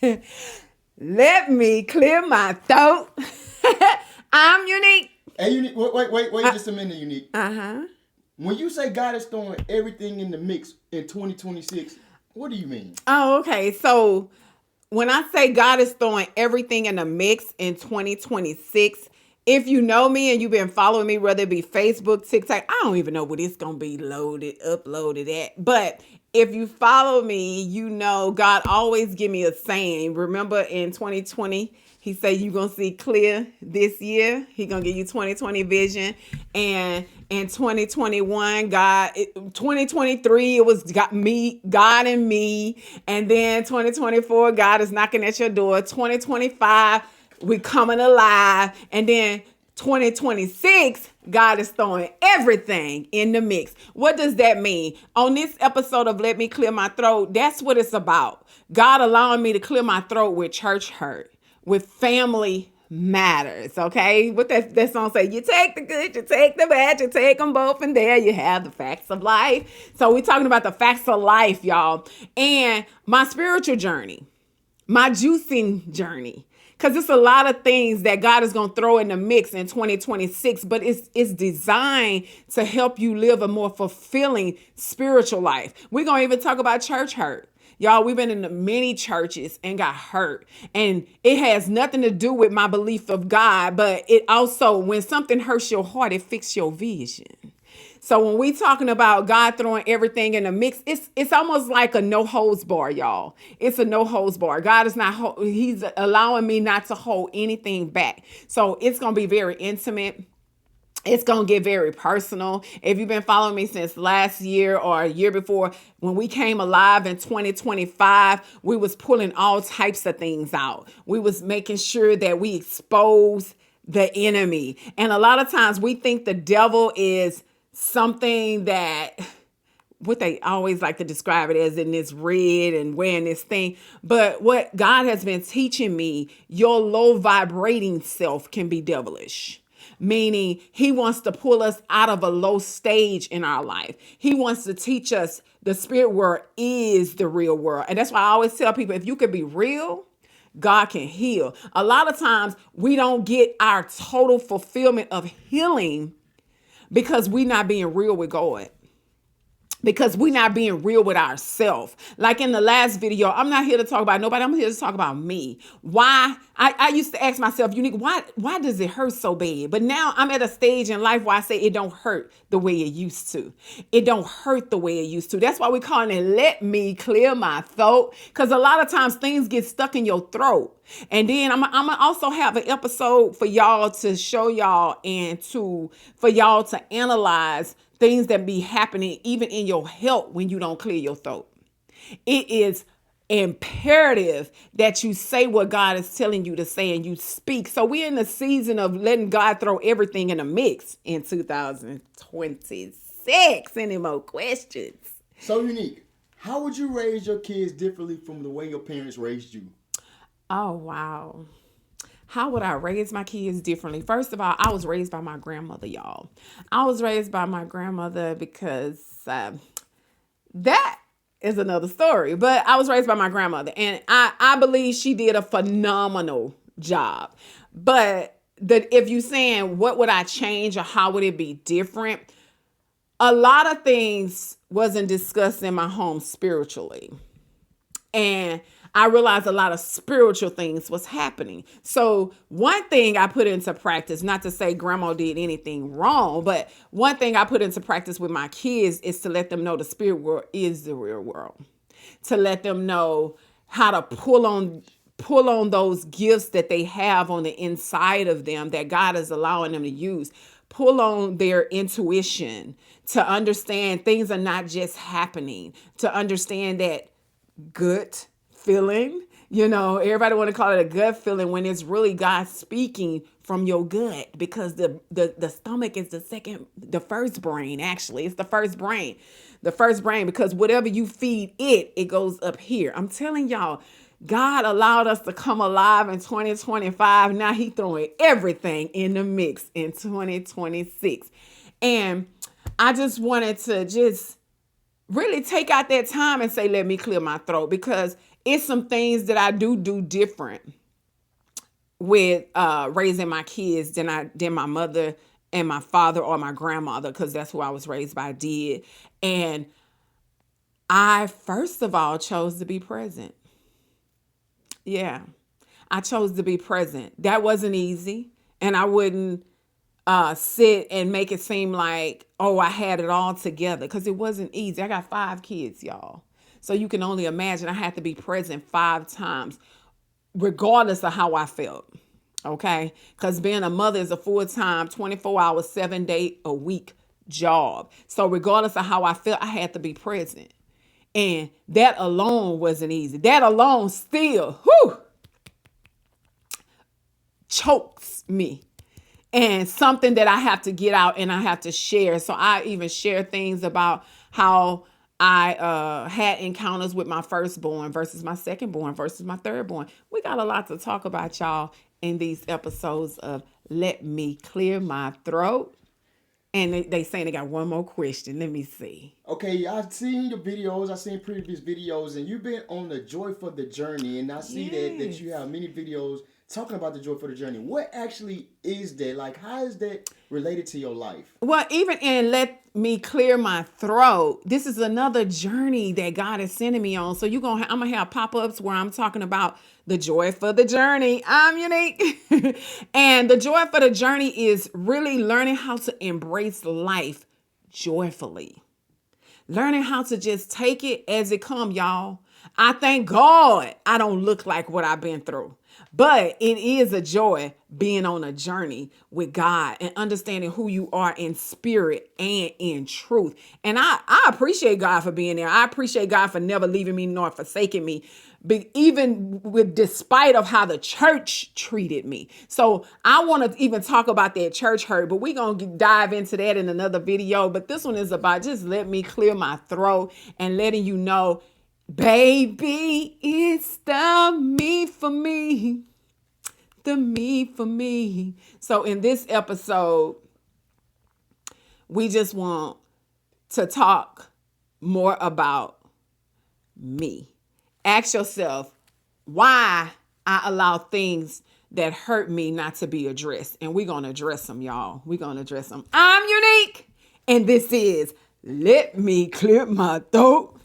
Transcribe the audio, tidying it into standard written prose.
Let me clear my throat. I'm unique. Hey, Unique, wait, just a minute, Unique. Uh-huh. When you say God is throwing everything in the mix in 2026, what do you mean? Oh, okay. So when I say God is throwing everything in the mix in 2026, if you know me and you've been following me, whether it be Facebook, TikTok, I don't even know what it's going to be uploaded at. But if you follow me, you know God always give me a saying. Remember in 2020, he said you're going to see clear this year. He going to give you 2020 vision. And in 2021, 2023, it was God and me. And then 2024, God is knocking at your door. 2025, we coming alive. And then 2026, God is throwing everything in the mix. What does that mean? On this episode of Let Me Clear My Throat, that's what it's about. God allowing me to clear my throat with church hurt, with family matters, okay? What that song say? You take the good, you take the bad, you take them both, and there you have the facts of life. So we're talking about the facts of life, y'all. And my spiritual journey, my juicing journey. Because it's a lot of things that God is going to throw in the mix in 2026, but it's designed to help you live a more fulfilling spiritual life. We're going to even talk about church hurt. Y'all, we've been in many churches and got hurt. And it has nothing to do with my belief of God, but it also, when something hurts your heart, it fixes your vision. So when we talking about God throwing everything in the mix, it's almost like a no holds bar, y'all. It's a no holds bar. God is not, he's allowing me not to hold anything back. So it's going to be very intimate. It's going to get very personal. If you've been following me since last year or a year before, when we came alive in 2025, we was pulling all types of things out. We was making sure that we expose the enemy. And a lot of times we think the devil is something that what they always like to describe it as in this red and wearing this thing. But what God has been teaching me, your low vibrating self can be devilish. Meaning he wants to pull us out of a low stage in our life. He wants to teach us the spirit world is the real world. And that's why I always tell people, if you can be real, God can heal. A lot of times we don't get our total fulfillment of healing because we're not being real with God. Because we're not being real with ourselves. Like in the last video, I'm not here to talk about nobody. I'm here to talk about me. Why? I used to ask myself, Unique, why does it hurt so bad? But now I'm at a stage in life where I say it don't hurt the way it used to. It don't hurt the way it used to. That's why we calling it Let Me Clear My Throat. Because a lot of times things get stuck in your throat. And then I'm gonna also have an episode for y'all to show y'all and for y'all to analyze things that be happening even in your health when you don't clear your throat. It is imperative that you say what God is telling you to say and you speak. So we're in the season of letting God throw everything in a mix in 2026. Any more questions? So, Unique, how would you raise your kids differently from the way your parents raised you? Oh, wow. How would I raise my kids differently? First of all, I was raised by my grandmother, y'all. I was raised by my grandmother because that is another story. But I was raised by my grandmother, and I believe she did a phenomenal job. But if you're saying what would I change or how would it be different, a lot of things wasn't discussed in my home spiritually. And I realized a lot of spiritual things was happening. So one thing I put into practice, not to say grandma did anything wrong, but one thing I put into practice with my kids is to let them know the spirit world is the real world. To let them know how to pull on those gifts that they have on the inside of them that God is allowing them to use. Pull on their intuition to understand things are not just happening, to understand that gut feeling, everybody want to call it a gut feeling when it's really God speaking from your gut, because the stomach is the first brain. Actually, it's the first brain, because whatever you feed it goes up here. I'm telling y'all, God allowed us to come alive in 2025. Now he throwing everything in the mix in 2026. And I just wanted to really take out that time and say, let me clear my throat, because It's some things that I do different with raising my kids than my mother and my father or my grandmother, because that's who I was raised by did. And I first of all chose to be present. Yeah. I chose to be present. That wasn't easy. And I wouldn't sit and make it seem like, oh, I had it all together, because it wasn't easy. I got 5 kids, y'all. So you can only imagine I had to be present 5 times, regardless of how I felt. Okay. Because being a mother is a full time, 24 hours, 7 day a week job. So regardless of how I felt, I had to be present. And that alone wasn't easy. That alone still, chokes me, and something that I have to get out and I have to share. So I even share things about how I had encounters with my firstborn versus my secondborn versus my thirdborn. We got a lot to talk about, y'all, in these episodes of Let Me Clear My Throat. And they saying they got one more question. Let me see. Okay, I've seen your videos. I've seen previous videos, and you've been on the joy for the journey. And I see that Yes. you have many videos talking about the joy for the journey. What actually is that? Like, how is that related to your life? Well, even in Let Me Clear My Throat, this is another journey that God is sending me on. So I'm gonna have pop-ups where I'm talking about the joy for the journey. I'm unique. And the joy for the journey is really learning how to embrace life joyfully. Learning how to just take it as it come, y'all. I thank God I don't look like what I've been through. But it is a joy being on a journey with God and understanding who you are in spirit and in truth. And I appreciate God for being there. I appreciate God for never leaving me nor forsaking me. But even with despite of how the church treated me. So I want to even talk about that church hurt, but we're going to dive into that in another video. But this one is about just let me clear my throat and letting you know, baby, it's the me for me. The me for me. So in this episode, we just want to talk more about me. Ask yourself why I allow things that hurt me not to be addressed. And we're going to address them, y'all. We're going to address them. I'm unique. And this is Let Me Clear My Throat.